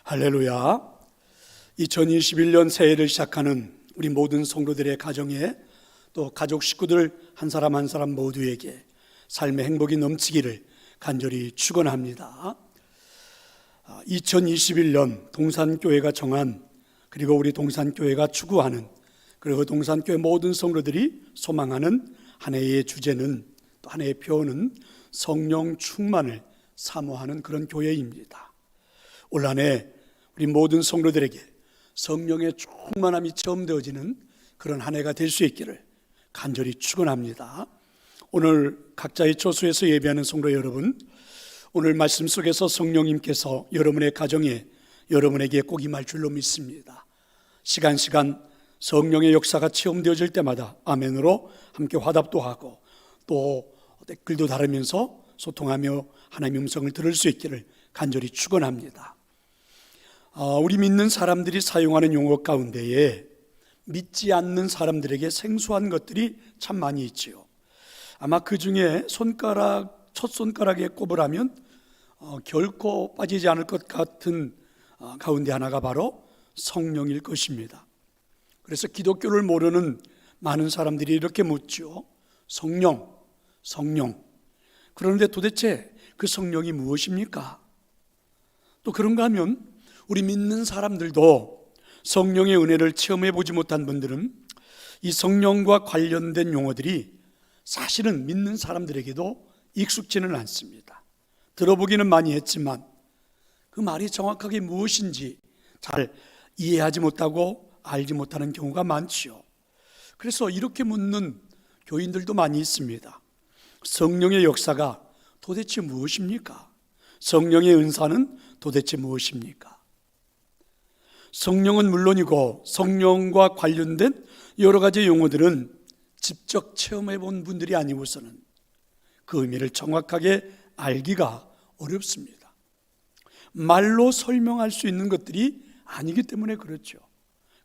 할렐루야. 2021년 새해를 시작하는 우리 모든 성도들의 가정에, 또 가족 식구들 한 사람 한 사람 모두에게 삶의 행복이 넘치기를 간절히 축원합니다. 2021년 동산교회가 정한, 그리고 우리 동산교회가 추구하는, 그리고 동산교회 모든 성도들이 소망하는 한 해의 주제는, 또 한 해의 표어는 성령 충만을 사모하는 그런 교회입니다. 올 한 해 우리 모든 성도들에게 성령의 충만함이 체험되어지는 그런 한 해가 될 수 있기를 간절히 축원합니다. 오늘 각자의 처소에서 예배하는 성도 여러분, 오늘 말씀 속에서 성령님께서 여러분의 가정에, 여러분에게 꼭 임할 줄로 믿습니다. 시간 성령의 역사가 체험되어질 때마다 아멘으로 함께 화답도 하고, 또 댓글도 달으면서 소통하며 하나님의 음성을 들을 수 있기를 간절히 축원합니다. 우리 믿는 사람들이 사용하는 용어 가운데에 믿지 않는 사람들에게 생소한 것들이 참 많이 있지요. 아마 그 중에 첫 손가락에 꼽으라면 결코 빠지지 않을 것 같은 가운데 하나가 바로 성령일 것입니다. 그래서 기독교를 모르는 많은 사람들이 이렇게 묻죠. 성령. 그런데 도대체 그 성령이 무엇입니까? 또 그런가 하면 우리 믿는 사람들도 성령의 은혜를 체험해 보지 못한 분들은 이 성령과 관련된 용어들이 사실은 믿는 사람들에게도 익숙지는 않습니다. 들어보기는 많이 했지만 그 말이 정확하게 무엇인지 잘 이해하지 못하고 알지 못하는 경우가 많지요. 그래서 이렇게 묻는 교인들도 많이 있습니다. 성령의 역사가 도대체 무엇입니까? 성령의 은사는 도대체 무엇입니까? 성령은 물론이고 성령과 관련된 여러 가지 용어들은 직접 체험해 본 분들이 아니고서는 그 의미를 정확하게 알기가 어렵습니다. 말로 설명할 수 있는 것들이 아니기 때문에 그렇죠.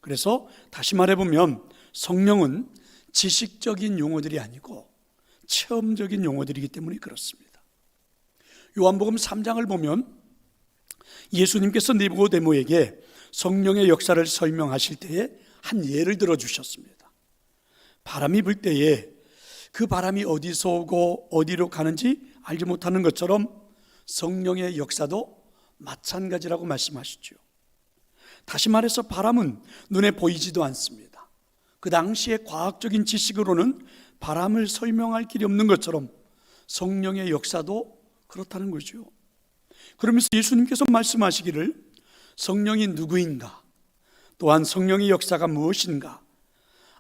그래서 다시 말해보면 성령은 지식적인 용어들이 아니고 체험적인 용어들이기 때문에 그렇습니다. 요한복음 3장을 보면 예수님께서 니고데모에게 성령의 역사를 설명하실 때에 한 예를 들어주셨습니다. 바람이 불 때에 그 바람이 어디서 오고 어디로 가는지 알지 못하는 것처럼 성령의 역사도 마찬가지라고 말씀하시죠. 다시 말해서 바람은 눈에 보이지도 않습니다. 그 당시의 과학적인 지식으로는 바람을 설명할 길이 없는 것처럼 성령의 역사도 그렇다는 거죠. 그러면서 예수님께서 말씀하시기를 성령이 누구인가, 또한 성령의 역사가 무엇인가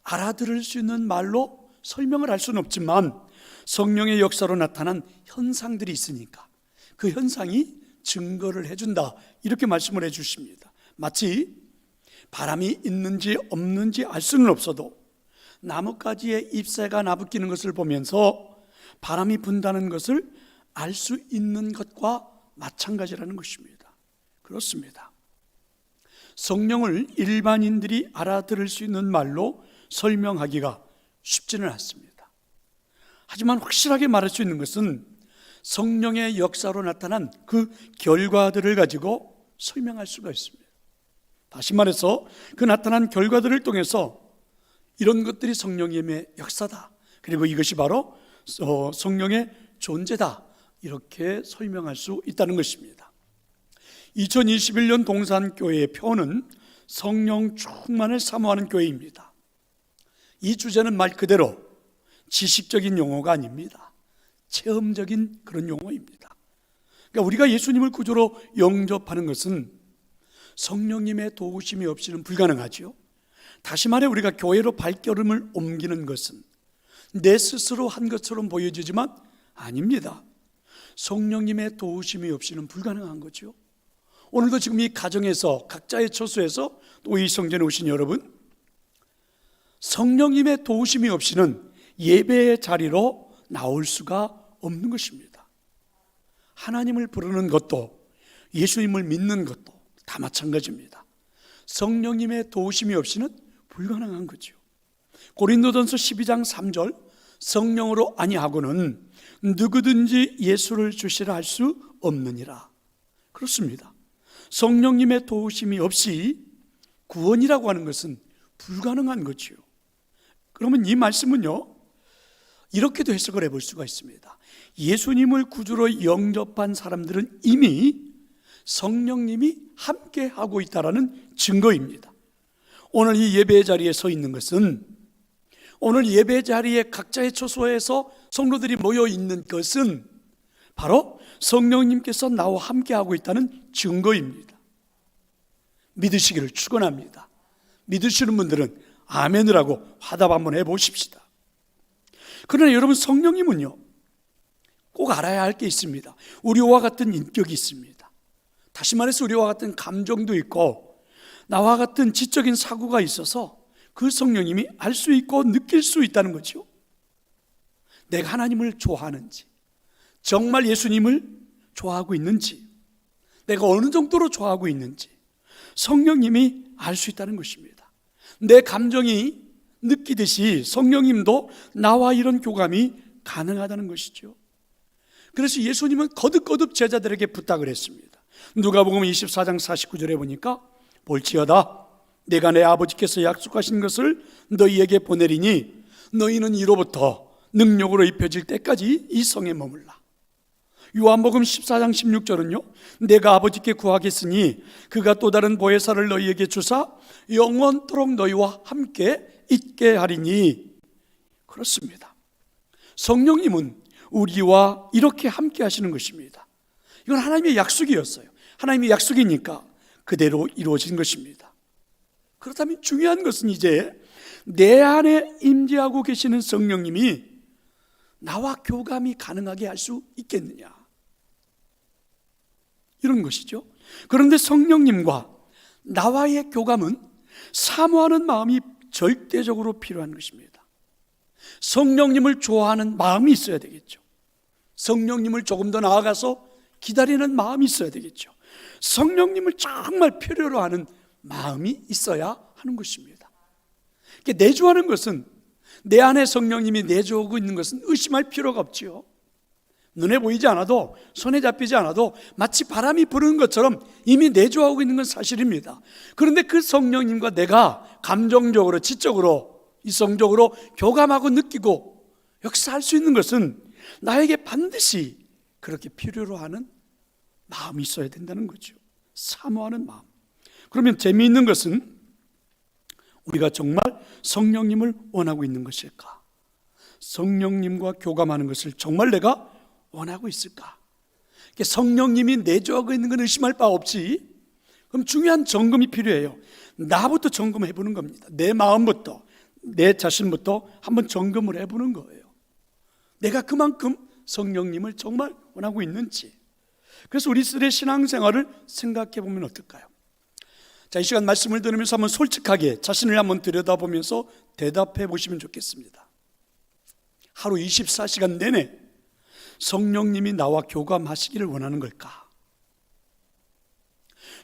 알아들을 수 있는 말로 설명을 할 수는 없지만 성령의 역사로 나타난 현상들이 있으니까 그 현상이 증거를 해준다, 이렇게 말씀을 해주십니다. 마치 바람이 있는지 없는지 알 수는 없어도 나뭇가지에 잎새가 나부끼는 것을 보면서 바람이 분다는 것을 알 수 있는 것과 마찬가지라는 것입니다. 그렇습니다. 성령을 일반인들이 알아들을 수 있는 말로 설명하기가 쉽지는 않습니다. 하지만 확실하게 말할 수 있는 것은 성령의 역사로 나타난 그 결과들을 가지고 설명할 수가 있습니다. 다시 말해서 그 나타난 결과들을 통해서 이런 것들이 성령님의 역사다, 그리고 이것이 바로 성령의 존재다, 이렇게 설명할 수 있다는 것입니다. 2021년 동산교회의 표어는 성령 충만을 사모하는 교회입니다. 이 주제는 말 그대로 지식적인 용어가 아닙니다. 체험적인 그런 용어입니다. 그러니까 우리가 예수님을 구주로 영접하는 것은 성령님의 도우심이 없이는 불가능하죠. 다시 말해 우리가 교회로 발걸음을 옮기는 것은 내 스스로 한 것처럼 보여지지만 아닙니다. 성령님의 도우심이 없이는 불가능한 거죠. 오늘도 지금 이 가정에서 각자의 처소에서 또 이 성전에 오신 여러분, 성령님의 도우심이 없이는 예배의 자리로 나올 수가 없는 것입니다. 하나님을 부르는 것도 예수님을 믿는 것도 다 마찬가지입니다. 성령님의 도우심이 없이는 불가능한 거죠. 고린도전서 12장 3절, 성령으로 아니하고는 누구든지 예수를 주시라 할 수 없느니라. 그렇습니다. 성령님의 도우심이 없이 구원이라고 하는 것은 불가능한 거지요. 그러면 이 말씀은요, 이렇게도 해석을 해볼 수가 있습니다. 예수님을 구주로 영접한 사람들은 이미 성령님이 함께하고 있다는 증거입니다. 오늘 이 예배 자리에 서 있는 것은, 오늘 예배 자리에 각자의 처소에서 성도들이 모여 있는 것은 바로 성령님께서 나와 함께하고 있다는 증거입니다. 믿으시기를 축원합니다. 믿으시는 분들은 아멘을 하고 화답 한번 해보십시다. 그러나 여러분, 성령님은요, 꼭 알아야 할 게 있습니다. 우리와 같은 인격이 있습니다. 다시 말해서 우리와 같은 감정도 있고 나와 같은 지적인 사고가 있어서 그 성령님이 알 수 있고 느낄 수 있다는 거죠. 내가 하나님을 좋아하는지, 정말 예수님을 좋아하고 있는지, 내가 어느 정도로 좋아하고 있는지 성령님이 알 수 있다는 것입니다. 내 감정이 느끼듯이 성령님도 나와 이런 교감이 가능하다는 것이죠. 그래서 예수님은 거듭거듭 제자들에게 부탁을 했습니다. 누가복음 24장 49절에 보니까 볼지어다 내가 내 아버지께서 약속하신 것을 너희에게 보내리니 너희는 이로부터 능력으로 입혀질 때까지 이 성에 머물라. 요한복음 14장 16절은요, 내가 아버지께 구하겠으니 그가 또 다른 보혜사를 너희에게 주사 영원토록 너희와 함께 있게 하리니. 그렇습니다. 성령님은 우리와 이렇게 함께 하시는 것입니다. 이건 하나님의 약속이었어요. 하나님의 약속이니까 그대로 이루어진 것입니다. 그렇다면 중요한 것은 이제 내 안에 임재하고 계시는 성령님이 나와 교감이 가능하게 할 수 있겠느냐, 이런 것이죠. 그런데 성령님과 나와의 교감은 사모하는 마음이 절대적으로 필요한 것입니다. 성령님을 좋아하는 마음이 있어야 되겠죠. 성령님을 조금 더 나아가서 기다리는 마음이 있어야 되겠죠. 성령님을 정말 필요로 하는 마음이 있어야 하는 것입니다. 내주하는 것은, 내 안에 성령님이 내주하고 있는 것은 의심할 필요가 없지요. 눈에 보이지 않아도, 손에 잡히지 않아도 마치 바람이 부르는 것처럼 이미 내주하고 있는 건 사실입니다. 그런데 그 성령님과 내가 감정적으로, 지적으로, 이성적으로 교감하고 느끼고 역사할 수 있는 것은 나에게 반드시 그렇게 필요로 하는 마음이 있어야 된다는 거죠. 사모하는 마음. 그러면 재미있는 것은 우리가 정말 성령님을 원하고 있는 것일까? 성령님과 교감하는 것을 정말 내가 원하고 있을까? 성령님이 내주하고 있는 건 의심할 바 없지. 그럼 중요한 점검이 필요해요. 나부터 점검해 보는 겁니다. 내 마음부터, 내 자신부터 한번 점검을 해보는 거예요. 내가 그만큼 성령님을 정말 원하고 있는지. 그래서 우리들의 신앙생활을 생각해 보면 어떨까요? 자, 이 시간 말씀을 들으면서 한번 솔직하게 자신을 한번 들여다보면서 대답해 보시면 좋겠습니다. 하루 24시간 내내 성령님이 나와 교감하시기를 원하는 걸까?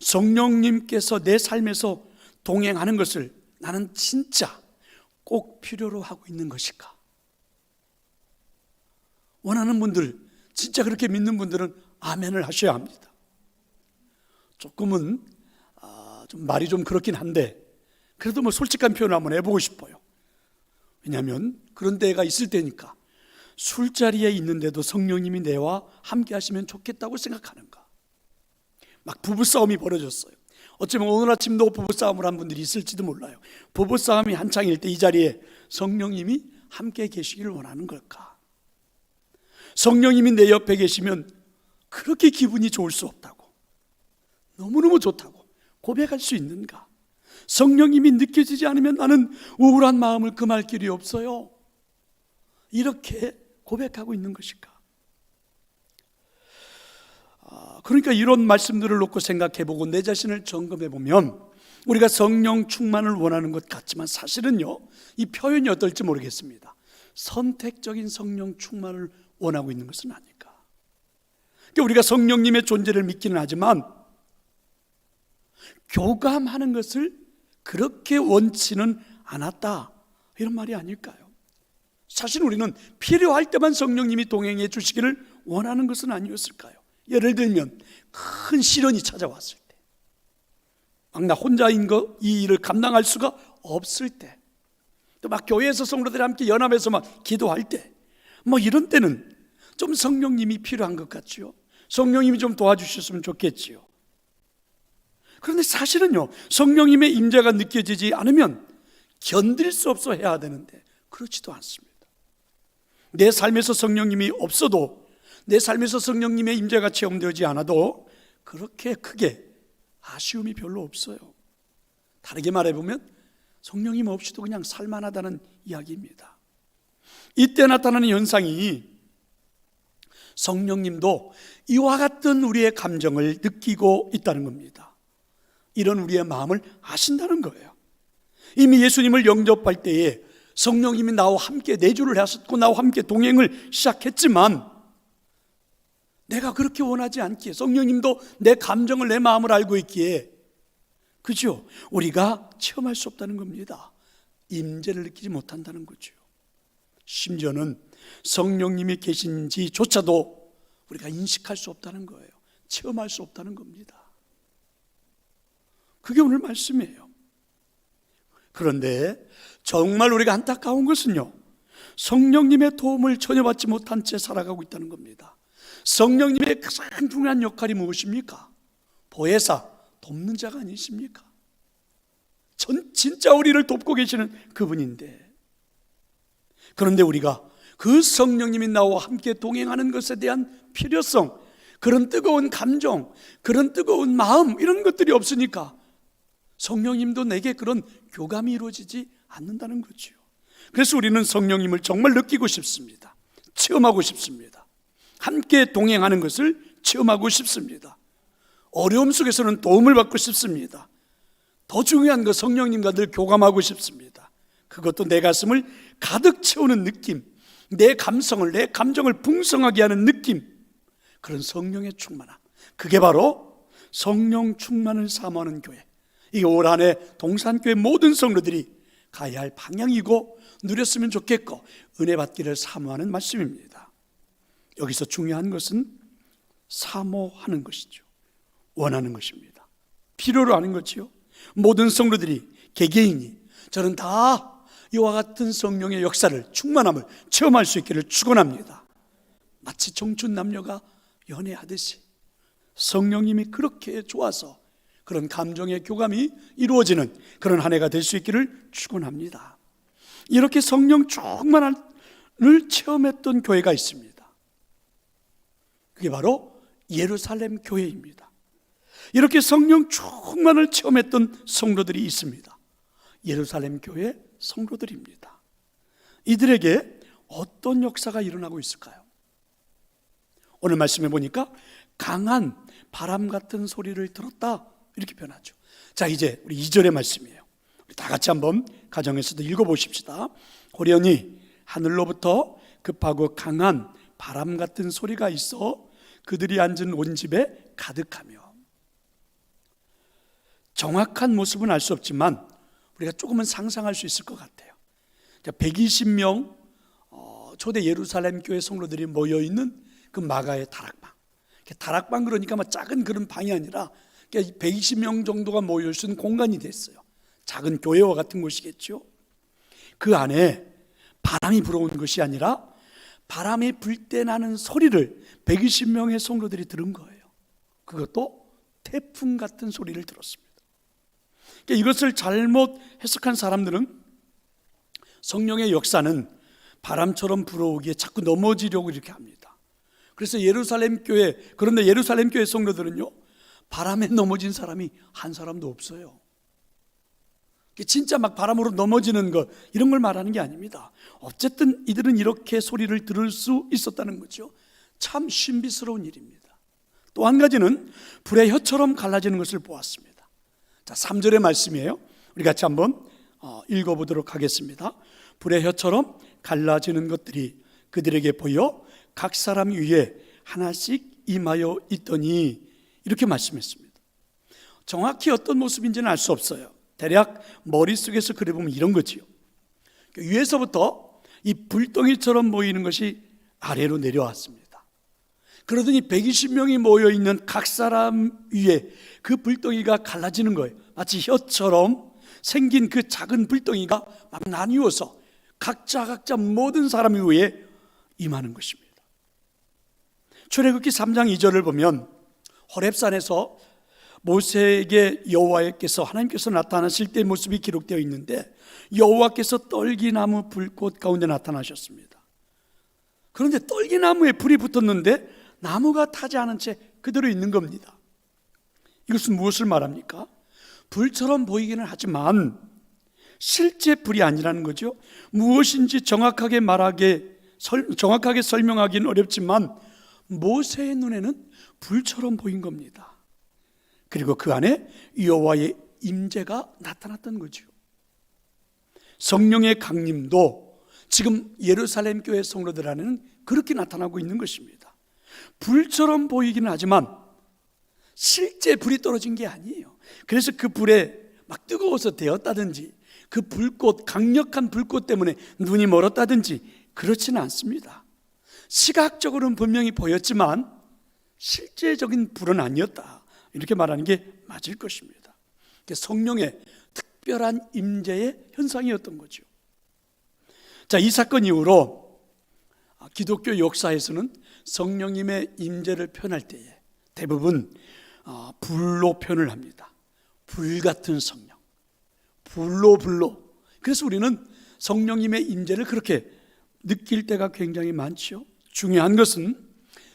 성령님께서 내 삶에서 동행하는 것을 나는 진짜 꼭 필요로 하고 있는 것일까? 원하는 분들, 진짜 그렇게 믿는 분들은 아멘을 하셔야 합니다. 조금은 좀 말이 좀 그렇긴 한데 그래도 뭐 솔직한 표현을 한번 해보고 싶어요. 왜냐하면 그런 때가 있을 때니까. 술자리에 있는데도 성령님이 내와 함께 하시면 좋겠다고 생각하는가? 막 부부싸움이 벌어졌어요. 어쩌면 오늘 아침도 부부싸움을 한 분들이 있을지도 몰라요. 부부싸움이 한창일 때 이 자리에 성령님이 함께 계시기를 원하는 걸까? 성령님이 내 옆에 계시면 그렇게 기분이 좋을 수 없다고, 너무너무 좋다고 고백할 수 있는가? 성령님이 느껴지지 않으면 나는 우울한 마음을 금할 길이 없어요. 이렇게 고백하고 있는 것일까? 그러니까 이런 말씀들을 놓고 생각해보고 내 자신을 점검해보면 우리가 성령 충만을 원하는 것 같지만 사실은요, 이 표현이 어떨지 모르겠습니다. 선택적인 성령 충만을 원하고 있는 것은 아닐까? 그러니까 우리가 성령님의 존재를 믿기는 하지만 교감하는 것을 그렇게 원치는 않았다, 이런 말이 아닐까요? 사실 우리는 필요할 때만 성령님이 동행해 주시기를 원하는 것은 아니었을까요? 예를 들면 큰 시련이 찾아왔을 때, 막 나 혼자인 이 일을 감당할 수가 없을 때, 또 막 교회에서 성도들이 함께 연합해서 막 기도할 때, 뭐 이런 때는 좀 성령님이 필요한 것 같지요. 성령님이 좀 도와주셨으면 좋겠지요. 그런데 사실은요, 성령님의 임재가 느껴지지 않으면 견딜 수 없어 해야 되는데 그렇지도 않습니다. 내 삶에서 성령님이 없어도, 내 삶에서 성령님의 임재가 체험되지 않아도 그렇게 크게 아쉬움이 별로 없어요. 다르게 말해보면 성령님 없이도 그냥 살만하다는 이야기입니다. 이때 나타나는 현상이 성령님도 이와 같은 우리의 감정을 느끼고 있다는 겁니다. 이런 우리의 마음을 아신다는 거예요. 이미 예수님을 영접할 때에 성령님이 나와 함께 내주를 하셨고 나와 함께 동행을 시작했지만, 내가 그렇게 원하지 않기에, 성령님도 내 감정을, 내 마음을 알고 있기에, 그죠? 우리가 체험할 수 없다는 겁니다. 임재를 느끼지 못한다는 거죠. 심지어는 성령님이 계신지조차도 우리가 인식할 수 없다는 거예요. 체험할 수 없다는 겁니다. 그게 오늘 말씀이에요. 그런데 정말 우리가 안타까운 것은요, 성령님의 도움을 전혀 받지 못한 채 살아가고 있다는 겁니다. 성령님의 가장 중요한 역할이 무엇입니까? 보혜사, 돕는 자가 아니십니까? 진짜 우리를 돕고 계시는 그분인데, 그런데 우리가 그 성령님이 나와 함께 동행하는 것에 대한 필요성, 그런 뜨거운 감정, 그런 뜨거운 마음, 이런 것들이 없으니까 성령님도 내게 그런 교감이 이루어지지 않는다는 거죠. 그래서 우리는 성령님을 정말 느끼고 싶습니다. 체험하고 싶습니다. 함께 동행하는 것을 체험하고 싶습니다. 어려움 속에서는 도움을 받고 싶습니다. 더 중요한 것, 성령님과 늘 교감하고 싶습니다. 그것도 내 가슴을 가득 채우는 느낌, 내 감성을, 내 감정을 풍성하게 하는 느낌, 그런 성령의 충만함, 그게 바로 성령 충만을 사모하는 교회, 이게 올 한 해 동산교회 모든 성도들이 가야 할 방향이고 누렸으면 좋겠고 은혜 받기를 사모하는 말씀입니다. 여기서 중요한 것은 사모하는 것이죠. 원하는 것입니다. 필요로 하는 거지요. 모든 성도들이, 개개인이, 저는 다 이와 같은 성령의 역사를, 충만함을 체험할 수 있기를 축원합니다. 마치 청춘 남녀가 연애하듯이 성령님이 그렇게 좋아서 그런 감정의 교감이 이루어지는 그런 한 해가 될 수 있기를 축원합니다. 이렇게 성령 충만을 체험했던 교회가 있습니다. 그게 바로 예루살렘 교회입니다. 이렇게 성령 충만을 체험했던 성도들이 있습니다. 예루살렘 교회 성도들입니다. 이들에게 어떤 역사가 일어나고 있을까요? 오늘 말씀해 보니까 강한 바람 같은 소리를 들었다, 이렇게 변하죠. 자, 이제 우리 2절의 말씀이에요. 우리 다 같이 한번 가정에서도 읽어보십시다. 호련히 하늘로부터 급하고 강한 바람 같은 소리가 있어 그들이 앉은 온 집에 가득하며. 정확한 모습은 알 수 없지만 우리가 조금은 상상할 수 있을 것 같아요. 120명 초대 예루살렘 교회 성도들이 모여있는 그 마가의 다락방, 다락방 그러니까 막 작은 그런 방이 아니라 120명 정도가 모일 수 있는 공간이 됐어요. 작은 교회와 같은 곳이겠죠. 그 안에 바람이 불어온 것이 아니라 바람이 불 때 나는 소리를 120명의 성도들이 들은 거예요. 그것도 태풍 같은 소리를 들었습니다. 이것을 잘못 해석한 사람들은 성령의 역사는 바람처럼 불어오기에 자꾸 넘어지려고 이렇게 합니다. 그래서 예루살렘 교회, 그런데 예루살렘 교회 성도들은요, 바람에 넘어진 사람이 한 사람도 없어요. 진짜 막 바람으로 넘어지는 것, 이런 걸 말하는 게 아닙니다. 어쨌든 이들은 이렇게 소리를 들을 수 있었다는 거죠. 참 신비스러운 일입니다. 또 한 가지는 불의 혀처럼 갈라지는 것을 보았습니다. 자, 3절의 말씀이에요. 우리 같이 한번 읽어보도록 하겠습니다. 불의 혀처럼 갈라지는 것들이 그들에게 보여 각 사람 위에 하나씩 임하여 있더니, 이렇게 말씀했습니다. 정확히 어떤 모습인지는 알 수 없어요. 대략 머릿속에서 그려보면 이런 거지요. 위에서부터 이 불덩이처럼 보이는 것이 아래로 내려왔습니다. 그러더니 120명이 모여있는 각 사람 위에 그 불덩이가 갈라지는 거예요. 마치 혀처럼 생긴 그 작은 불덩이가 막 나뉘어서 각자 모든 사람 위에 임하는 것입니다. 출애굽기 3장 2절을 보면 호렙산에서 모세에게 여호와께서 하나님께서 나타나실 때의 모습이 기록되어 있는데, 여호와께서 떨기나무 불꽃 가운데 나타나셨습니다. 그런데 떨기나무에 불이 붙었는데 나무가 타지 않은 채 그대로 있는 겁니다. 이것은 무엇을 말합니까? 불처럼 보이기는 하지만 실제 불이 아니라는 거죠. 무엇인지 정확하게 설명하기는 어렵지만 모세의 눈에는 불처럼 보인 겁니다. 그리고 그 안에 여호와의 임재가 나타났던 거죠. 성령의 강림도 지금 예루살렘 교회 성도들 안에는 그렇게 나타나고 있는 것입니다. 불처럼 보이기는 하지만 실제 불이 떨어진 게 아니에요. 그래서 그 불에 막 뜨거워서 데었다든지 그 불꽃, 강력한 불꽃 때문에 눈이 멀었다든지 그렇지는 않습니다. 시각적으로는 분명히 보였지만 실제적인 불은 아니었다, 이렇게 말하는 게 맞을 것입니다. 성령의 특별한 임재의 현상이었던 거죠. 자, 이 사건 이후로 기독교 역사에서는 성령님의 임재를 표현할 때에 대부분 불로 표현을 합니다. 불 같은 성령, 불로. 그래서 우리는 성령님의 임재를 그렇게 느낄 때가 굉장히 많죠. 중요한 것은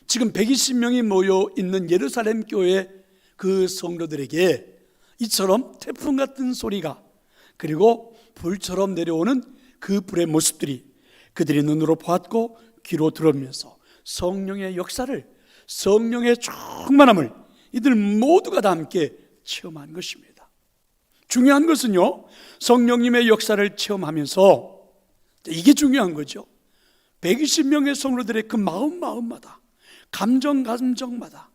지금 120명이 모여 있는 예루살렘 교회 그 성도들에게 이처럼 태풍 같은 소리가, 그리고 불처럼 내려오는 그 불의 모습들이 그들이 눈으로 보았고 귀로 들으면서 성령의 역사를, 성령의 충만함을 이들 모두가 다 함께 체험한 것입니다. 중요한 것은요, 성령님의 역사를 체험하면서 이게 중요한 거죠. 120명의 성도들의 그 마음마다, 감정마다,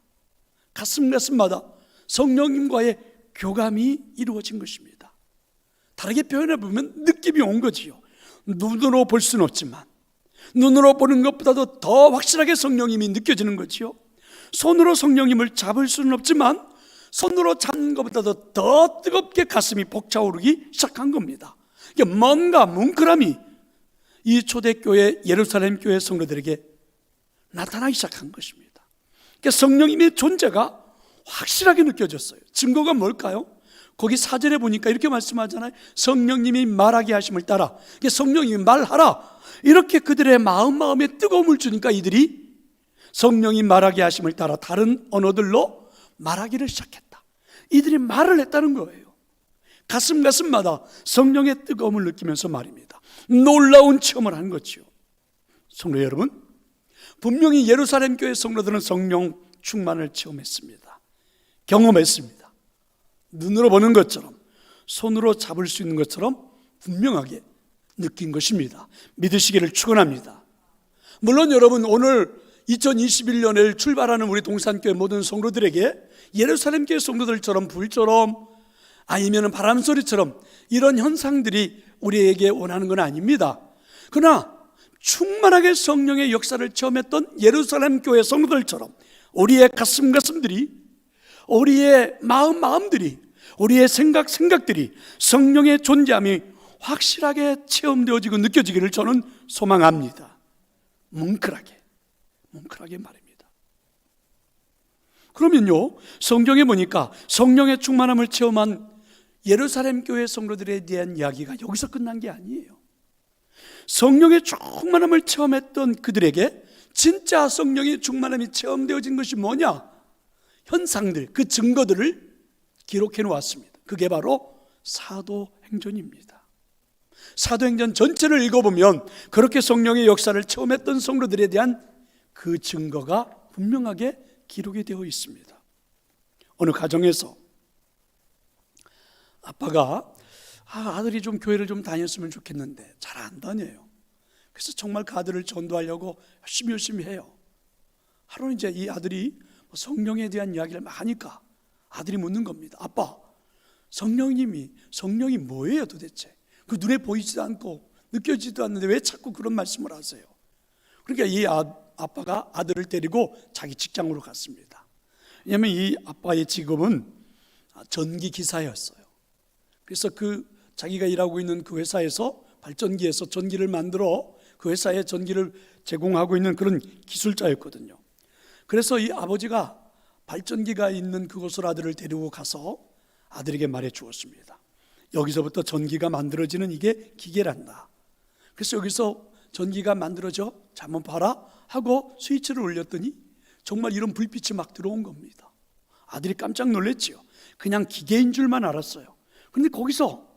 가슴마다 성령님과의 교감이 이루어진 것입니다. 다르게 표현해 보면 느낌이 온 거지요. 눈으로 볼 수는 없지만 눈으로 보는 것보다도 더 확실하게 성령님이 느껴지는 거지요. 손으로 성령님을 잡을 수는 없지만 손으로 잡는 것보다도 더 뜨겁게 가슴이 벅차오르기 시작한 겁니다. 이게 뭔가 뭉클함이 이 초대교회 예루살렘 교회 성도들에게 나타나기 시작한 것입니다. 그러니까 성령님의 존재가 확실하게 느껴졌어요. 증거가 뭘까요? 거기 4절에 보니까 이렇게 말씀하잖아요. 성령님이 말하게 하심을 따라, 성령님이 말하라, 이렇게 그들의 마음에 뜨거움을 주니까 이들이 성령이 말하게 하심을 따라 다른 언어들로 말하기를 시작했다. 이들이 말을 했다는 거예요. 가슴마다 성령의 뜨거움을 느끼면서 말입니다. 놀라운 체험을 한 거죠. 성도 여러분, 분명히 예루살렘 교회 성도들은 성령 충만을 체험했습니다. 경험했습니다. 눈으로 보는 것처럼, 손으로 잡을 수 있는 것처럼 분명하게 느낀 것입니다. 믿으시기를 축원합니다. 물론 여러분, 오늘 2021년을 출발하는 우리 동산교회 모든 성도들에게 예루살렘 교회 성도들처럼 불처럼 아니면 바람소리처럼 이런 현상들이 우리에게 원하는 건 아닙니다. 그러나 충만하게 성령의 역사를 체험했던 예루살렘 교회 성도들처럼 우리의 가슴들이, 우리의 마음들이, 우리의 생각들이 성령의 존재함이 확실하게 체험되어지고 느껴지기를 저는 소망합니다. 뭉클하게 말입니다. 그러면요, 성경에 보니까 성령의 충만함을 체험한 예루살렘 교회 성도들에 대한 이야기가 여기서 끝난 게 아니에요. 성령의 충만함을 체험했던 그들에게 진짜 성령의 충만함이 체험되어진 것이 뭐냐? 현상들, 그 증거들을 기록해 놓았습니다. 그게 바로 사도행전입니다. 사도행전 전체를 읽어보면 그렇게 성령의 역사를 체험했던 성도들에 대한 그 증거가 분명하게 기록이 되어 있습니다. 어느 가정에서 아빠가 아들이 좀 교회를 좀 다녔으면 좋겠는데 잘 안 다녀요. 그래서 정말 그 아들을 전도하려고 열심히 해요. 하루는 이제 이 아들이 성령에 대한 이야기를 막 하니까 아들이 묻는 겁니다. 아빠, 성령이 뭐예요 도대체? 그 눈에 보이지도 않고 느껴지지도 않는데 왜 자꾸 그런 말씀을 하세요? 그러니까 이 아빠가 아들을 데리고 자기 직장으로 갔습니다. 왜냐하면 이 아빠의 직업은 전기 기사였어요. 그래서 자기가 일하고 있는 그 회사에서 발전기에서 전기를 만들어 그 회사에 전기를 제공하고 있는 그런 기술자였거든요. 그래서 이 아버지가 발전기가 있는 그곳으로 아들을 데리고 가서 아들에게 말해 주었습니다. 여기서부터 전기가 만들어지는 이게 기계란다. 그래서 여기서 전기가 만들어져, 자 한번 봐라 하고 스위치를 올렸더니 정말 이런 불빛이 막 들어온 겁니다. 아들이 깜짝 놀랐지요. 그냥 기계인 줄만 알았어요. 그런데 거기서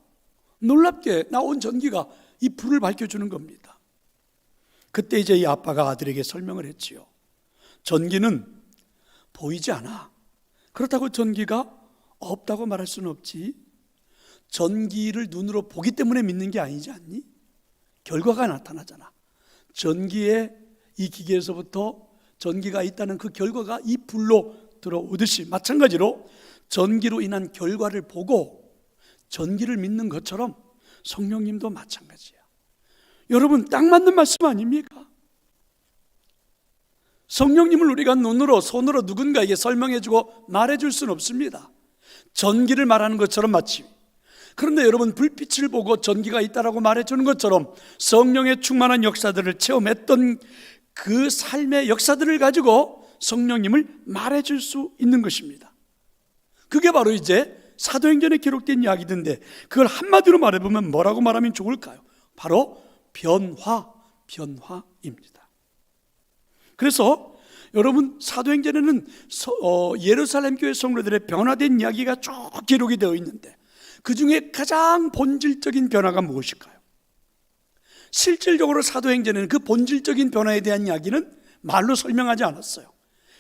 놀랍게 나온 전기가 이 불을 밝혀주는 겁니다. 그때 이제 이 아빠가 아들에게 설명을 했지요. 전기는 보이지 않아. 그렇다고 전기가 없다고 말할 수는 없지. 전기를 눈으로 보기 때문에 믿는 게 아니지 않니? 결과가 나타나잖아. 전기에 이 기계에서부터 전기가 있다는 그 결과가 이 불로 들어오듯이 마찬가지로 전기로 인한 결과를 보고 전기를 믿는 것처럼 성령님도 마찬가지야. 여러분, 딱 맞는 말씀 아닙니까? 성령님을 우리가 눈으로 손으로 누군가에게 설명해주고 말해줄 수는 없습니다. 전기를 말하는 것처럼 마치. 그런데 여러분, 불빛을 보고 전기가 있다라고 말해주는 것처럼 성령의 충만한 역사들을 체험했던 그 삶의 역사들을 가지고 성령님을 말해줄 수 있는 것입니다. 그게 바로 이제 사도행전에 기록된 이야기던데, 그걸 한마디로 말해보면 뭐라고 말하면 좋을까요? 바로 변화입니다. 그래서 여러분, 사도행전에는 예루살렘 교회 성도들의 변화된 이야기가 쭉 기록이 되어 있는데, 그 중에 가장 본질적인 변화가 무엇일까요? 실질적으로 사도행전에는 그 본질적인 변화에 대한 이야기는 말로 설명하지 않았어요.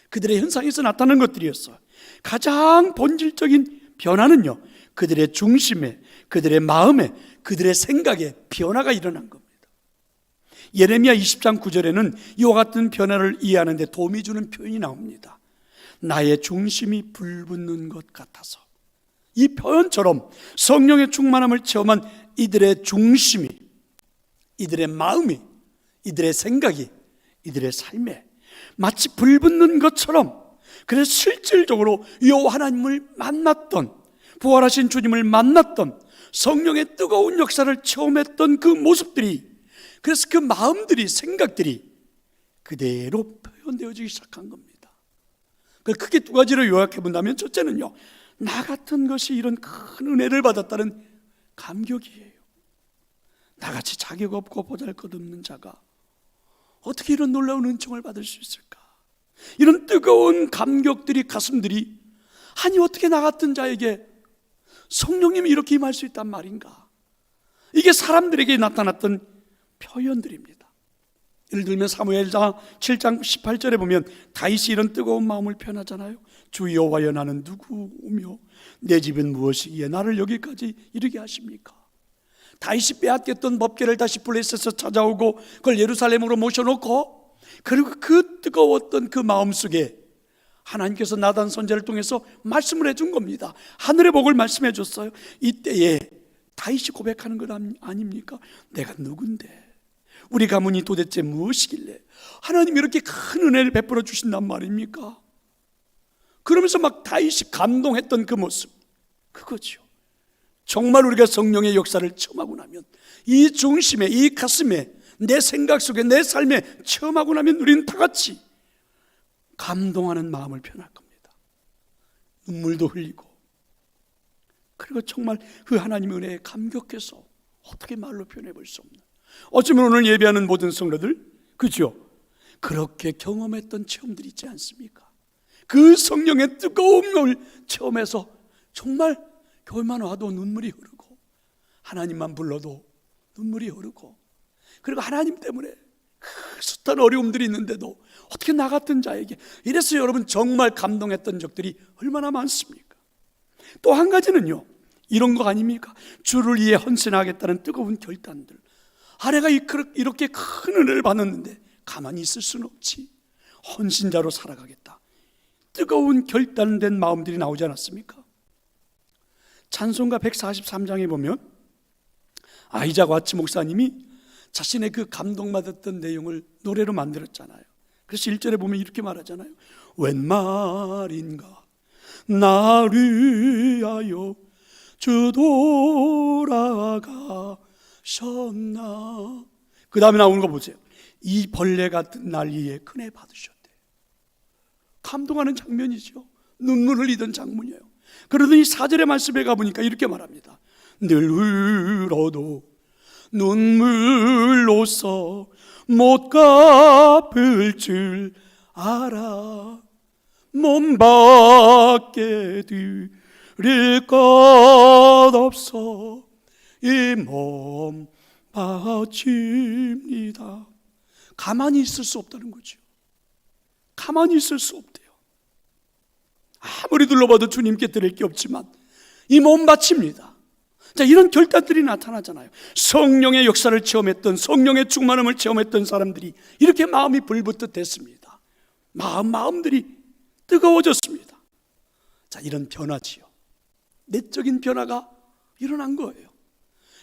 그들의 현상에서 나타난 것들이었어요. 가장 본질적인 변화는요, 그들의 중심에, 그들의 마음에, 그들의 생각에 변화가 일어난 겁니다. 예레미야 20장 9절에는 이와 같은 변화를 이해하는 데 도움이 주는 표현이 나옵니다. 나의 중심이 불붙는 것 같아서. 이 표현처럼 성령의 충만함을 체험한 이들의 중심이, 이들의 마음이, 이들의 생각이, 이들의 삶에 마치 불붙는 것처럼, 그래서 실질적으로 여호와 하나님을 만났던, 부활하신 주님을 만났던 성령의 뜨거운 역사를 체험했던 그 모습들이, 그래서 그 마음들이, 생각들이 그대로 표현되어지기 시작한 겁니다. 그걸 크게 두 가지로 요약해 본다면, 첫째는요, 나 같은 것이 이런 큰 은혜를 받았다는 감격이에요. 나같이 자격 없고 보잘것없는 자가 어떻게 이런 놀라운 은총을 받을 수 있을까? 이런 뜨거운 감격들이, 가슴들이, 아니 어떻게 나 같은 자에게 성령님이 이렇게 임할 수 있단 말인가? 이게 사람들에게 나타났던 표현들입니다. 예를 들면 사무엘상 7장 18절에 보면 다윗이 이런 뜨거운 마음을 표현하잖아요. 주 여호와여, 나는 누구며 내 집은 무엇이기에 나를 여기까지 이르게 하십니까? 다윗이 빼앗겼던 법궤를 다시 블레셋에서 찾아오고 그걸 예루살렘으로 모셔놓고, 그리고 그 뜨거웠던 그 마음속에 하나님께서 나단 선지자를 통해서 말씀을 해준 겁니다. 하늘의 복을 말씀해 줬어요. 이때에 다윗이 고백하는 것 아닙니까? 내가 누군데, 우리 가문이 도대체 무엇이길래 하나님이 이렇게 큰 은혜를 베풀어 주신단 말입니까? 그러면서 막 다윗이 감동했던 그 모습, 그거죠. 정말 우리가 성령의 역사를 체험하고 나면, 이 중심에, 이 가슴에, 내 생각 속에, 내 삶에 체험하고 나면 우리는 다 같이 감동하는 마음을 표현할 겁니다. 눈물도 흘리고, 그리고 정말 그 하나님의 은혜에 감격해서 어떻게 말로 표현해 볼 수 없는, 어쩌면 오늘 예배하는 모든 성도들, 그죠? 그렇게 경험했던 체험들이 있지 않습니까? 그 성령의 뜨거움을 체험해서 정말 교회만 와도 눈물이 흐르고, 하나님만 불러도 눈물이 흐르고, 그리고 하나님 때문에 숱한 어려움들이 있는데도 어떻게 나 같은 자에게, 이래서 여러분 정말 감동했던 적들이 얼마나 많습니까? 또 한 가지는요, 이런 거 아닙니까? 주를 위해 헌신하겠다는 뜨거운 결단들. 아내가 이렇게 큰 은혜를 받았는데 가만히 있을 수는 없지, 헌신자로 살아가겠다, 뜨거운 결단된 마음들이 나오지 않았습니까? 찬송가 143장에 보면 아이작 와츠 목사님이 자신의 그 감동받았던 내용을 노래로 만들었잖아요. 그래서 1절에 보면 이렇게 말하잖아요. 웬 말인가 나를 위하여 주 돌아가셨나. 그 다음에 나오는 거 보세요. 이 벌레 같은 날 위에 큰애 받으셨대. 감동하는 장면이죠. 눈물 흘리던 장면이에요. 그러더니 4절의 말씀에 가보니까 이렇게 말합니다. 늘 울어도 눈물로써 못 갚을 줄 알아. 몸 밖에 드릴 것 없어 이 몸 바칩니다. 가만히 있을 수 없다는 거죠. 가만히 있을 수 없대요. 아무리 둘러봐도 주님께 드릴 게 없지만 이 몸 바칩니다. 자, 이런 결단들이 나타나잖아요. 성령의 역사를 체험했던, 성령의 충만함을 체험했던 사람들이 이렇게 마음이 불붙듯했습니다. 마음들이 뜨거워졌습니다. 자, 이런 변화지요. 내적인 변화가 일어난 거예요.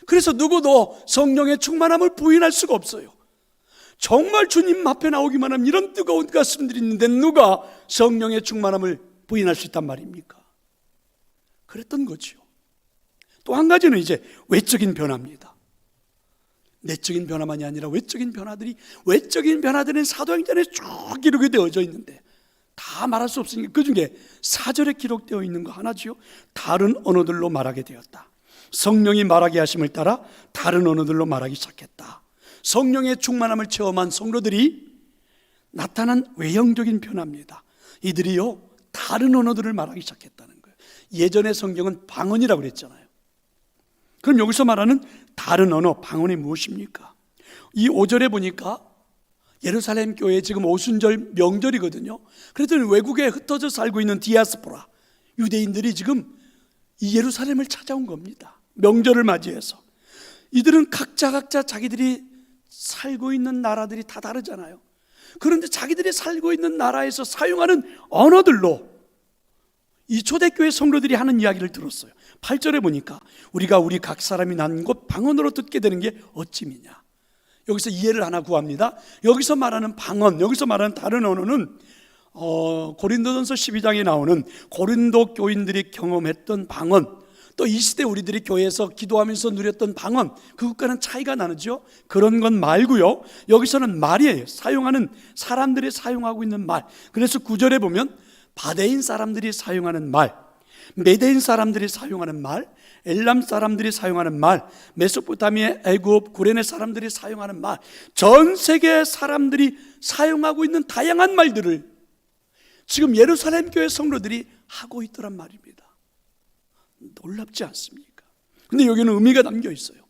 그래서 누구도 성령의 충만함을 부인할 수가 없어요. 정말 주님 앞에 나오기만 하면 이런 뜨거운 가슴들이 있는데 누가 성령의 충만함을 부인할 수 있단 말입니까? 그랬던 거죠. 또 한 가지는 이제 외적인 변화입니다. 내적인 변화만이 아니라 외적인 변화들은 사도행전에 쭉 기록이 되어져 있는데 다 말할 수 없으니까 그 중에 4절에 기록되어 있는 거 하나지요. 다른 언어들로 말하게 되었다. 성령이 말하게 하심을 따라 다른 언어들로 말하기 시작했다. 성령의 충만함을 체험한 성도들이 나타난 외형적인 변화입니다. 이들이요 다른 언어들을 말하기 시작했다는 거예요. 예전의 성경은 방언이라고 그랬잖아요. 그럼 여기서 말하는 다른 언어, 방언이 무엇입니까? 이 5절에 보니까 예루살렘 교회 지금 오순절 명절이거든요. 그랬더니 외국에 흩어져 살고 있는 디아스포라 유대인들이 지금 이 예루살렘을 찾아온 겁니다. 명절을 맞이해서. 이들은 각자 자기들이 살고 있는 나라들이 다 다르잖아요. 그런데 자기들이 살고 있는 나라에서 사용하는 언어들로 이 초대교회 성도들이 하는 이야기를 들었어요. 8절에 보니까 우리가 우리 각 사람이 난 곳 방언으로 듣게 되는 게 어찌미냐. 여기서 이해를 하나 구합니다. 여기서 말하는 방언, 여기서 말하는 다른 언어는 고린도전서 12장에 나오는 고린도 교인들이 경험했던 방언, 또 이 시대 우리들이 교회에서 기도하면서 누렸던 방언, 그것과는 차이가 나죠. 그런 건 말고요, 여기서는 말이에요. 사용하는 사람들이 사용하고 있는 말. 그래서 9절에 보면 바데인 사람들이 사용하는 말, 메데인 사람들이 사용하는 말, 엘람 사람들이 사용하는 말, 메소포타미아, 애굽, 구레네 사람들이 사용하는 말, 전 세계 사람들이 사용하고 있는 다양한 말들을 지금 예루살렘 교회 성도들이 하고 있더란 말입니다. 놀랍지 않습니까? 근데 여기는 의미가 담겨 있어요.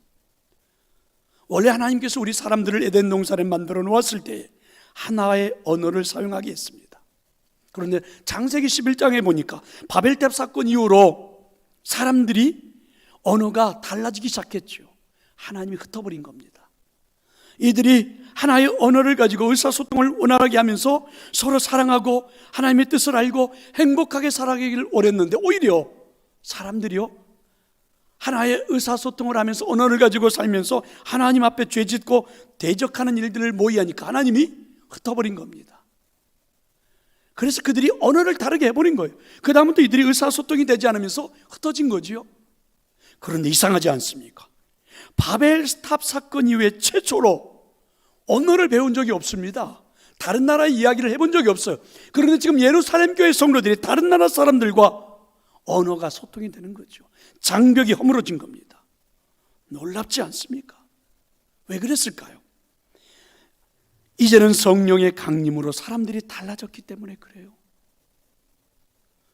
원래 하나님께서 우리 사람들을 에덴 동산에 만들어 놓았을 때 하나의 언어를 사용하게 했습니다. 그런데 창세기 11장에 보니까 바벨탑 사건 이후로 사람들이 언어가 달라지기 시작했죠. 하나님이 흩어버린 겁니다. 이들이 하나의 언어를 가지고 의사소통을 원활하게 하면서 서로 사랑하고 하나님의 뜻을 알고 행복하게 살아가기를 원했는데 오히려 사람들이요 하나의 의사소통을 하면서 언어를 가지고 살면서 하나님 앞에 죄짓고 대적하는 일들을 모의하니까 하나님이 흩어버린 겁니다. 그래서 그들이 언어를 다르게 해버린 거예요. 그 다음부터 이들이 의사소통이 되지 않으면서 흩어진 거지요. 그런데 이상하지 않습니까? 바벨탑 사건 이후에 최초로 언어를 배운 적이 없습니다. 다른 나라의 이야기를 해본 적이 없어요. 그런데 지금 예루살렘 교회 성도들이 다른 나라 사람들과 언어가 소통이 되는 거죠. 장벽이 허물어진 겁니다. 놀랍지 않습니까? 왜 그랬을까요? 이제는 성령의 강림으로 사람들이 달라졌기 때문에 그래요.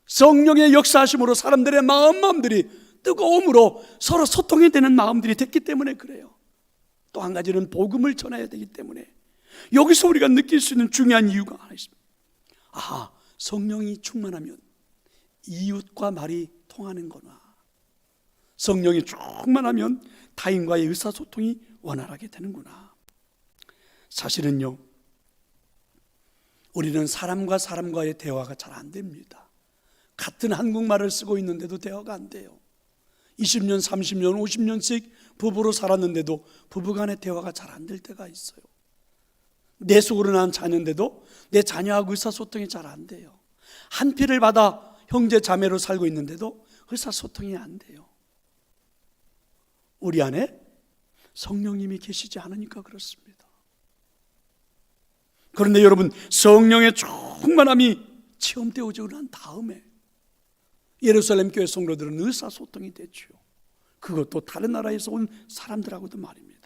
성령의 역사하심으로 사람들의 마음들이 뜨거움으로 서로 소통이 되는 마음들이 됐기 때문에 그래요. 또 한 가지는 복음을 전해야 되기 때문에. 여기서 우리가 느낄 수 있는 중요한 이유가 하나 있습니다. 성령이 충만하면 이웃과 말이 통하는구나. 성령이 충만하면 타인과의 의사소통이 원활하게 되는구나. 사실은요, 우리는 사람과 사람과의 대화가 잘 안 됩니다. 같은 한국말을 쓰고 있는데도 대화가 안 돼요. 20년, 30년, 50년씩 부부로 살았는데도 부부간의 대화가 잘 안 될 때가 있어요. 내 속으로 난 자녀인데도 내 자녀하고 의사소통이 잘 안 돼요. 한 피를 받아 형제 자매로 살고 있는데도 의사소통이 안 돼요. 우리 안에 성령님이 계시지 않으니까 그렇습니다. 그런데 여러분, 성령의 충만함이 체험되어지고 난 다음에 예루살렘 교회 성도들은 의사소통이 됐죠. 그것도 다른 나라에서 온 사람들하고도 말입니다.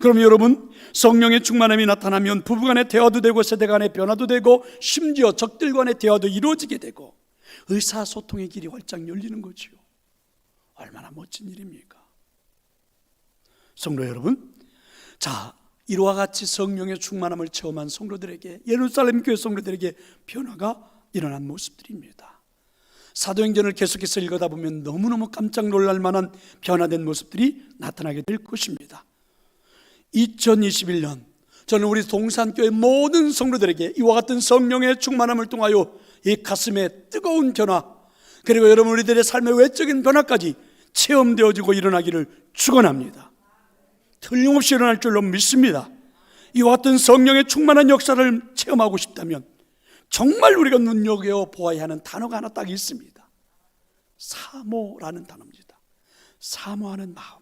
그럼 여러분, 성령의 충만함이 나타나면 부부간의 대화도 되고 세대간의 변화도 되고 심지어 적들 간의 대화도 이루어지게 되고 의사소통의 길이 활짝 열리는 거죠. 얼마나 멋진 일입니까? 성도 여러분, 자, 이와 같이 성령의 충만함을 체험한 성도들에게, 예루살렘 교회 성도들에게 변화가 일어난 모습들입니다. 사도행전을 계속해서 읽어다 보면 너무너무 깜짝 놀랄 만한 변화된 모습들이 나타나게 될 것입니다. 2021년 저는 우리 동산교회 모든 성도들에게 이와 같은 성령의 충만함을 통하여 이 가슴의 뜨거운 변화, 그리고 여러분 우리들의 삶의 외적인 변화까지 체험되어지고 일어나기를 축원합니다. 틀림없이 일어날 줄로 믿습니다. 이와 같은 성령의 충만한 역사를 체험하고 싶다면 정말 우리가 눈여겨보아야 하는 단어가 하나 딱 있습니다. 사모라는 단어입니다. 사모하는 마음.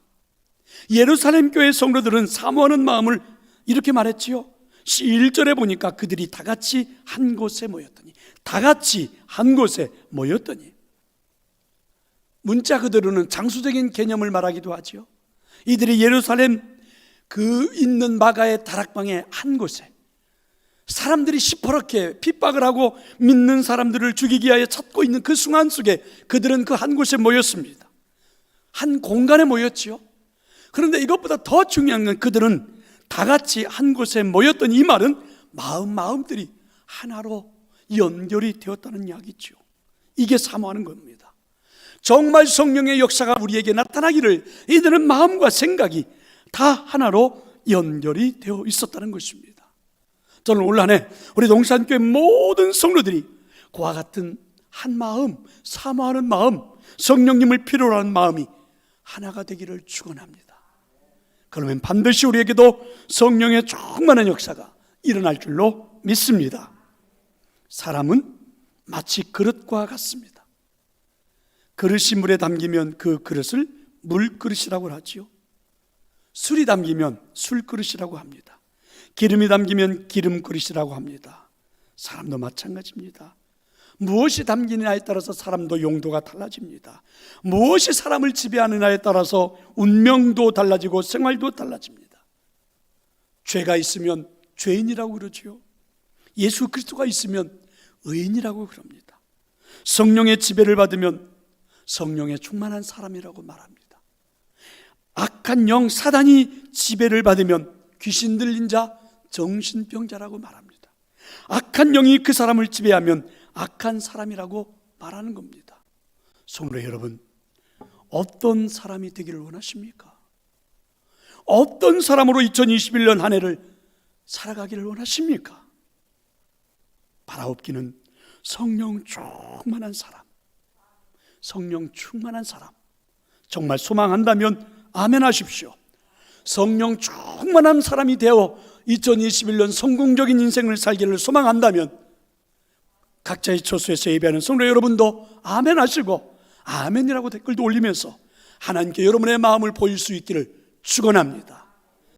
예루살렘 교회 성도들은 사모하는 마음을 이렇게 말했지요. 1절에 보니까 그들이 다 같이 한 곳에 모였더니, 다 같이 한 곳에 모였더니, 문자 그대로는 장수적인 개념을 말하기도 하지요. 이들이 예루살렘 그 있는 마가의 다락방의 한 곳에 사람들이 시퍼렇게 핍박을 하고 믿는 사람들을 죽이기 위하여 찾고 있는 그 순간 속에 그들은 그 한 곳에 모였습니다. 한 공간에 모였지요. 그런데 이것보다 더 중요한 건 그들은 다 같이 한 곳에 모였던 이 말은 마음들이 하나로 연결이 되었다는 이야기죠. 이게 사모하는 겁니다. 정말 성령의 역사가 우리에게 나타나기를 이들은 마음과 생각이 다 하나로 연결이 되어 있었다는 것입니다. 저는 올 한 해 우리 동산교회 모든 성도들이 그와 같은 한 마음, 사모하는 마음, 성령님을 필요로 하는 마음이 하나가 되기를 축원합니다. 그러면 반드시 우리에게도 성령의 충만한 역사가 일어날 줄로 믿습니다. 사람은 마치 그릇과 같습니다. 그릇이 물에 담기면 그 그릇을 물그릇이라고 하지요. 술이 담기면 술그릇이라고 합니다. 기름이 담기면 기름그릇이라고 합니다. 사람도 마찬가지입니다. 무엇이 담기느냐에 따라서 사람도 용도가 달라집니다. 무엇이 사람을 지배하느냐에 따라서 운명도 달라지고 생활도 달라집니다. 죄가 있으면 죄인이라고 그러지요. 예수 그리스도가 있으면 의인이라고 그럽니다. 성령의 지배를 받으면 성령의 충만한 사람이라고 말합니다. 악한 영 사단이 지배를 받으면 귀신 들린 자, 정신병자라고 말합니다. 악한 영이 그 사람을 지배하면 악한 사람이라고 말하는 겁니다. 성도 여러분, 어떤 사람이 되기를 원하십니까? 어떤 사람으로 2021년 한 해를 살아가기를 원하십니까? 바라옵기는 성령 충만한 사람, 성령 충만한 사람, 정말 소망한다면 아멘 하십시오. 성령 충만한 사람이 되어 2021년 성공적인 인생을 살기를 소망한다면 각자의 처소에서 예배하는 성도 여러분도 아멘 하시고 아멘이라고 댓글도 올리면서 하나님께 여러분의 마음을 보일 수 있기를 축원합니다.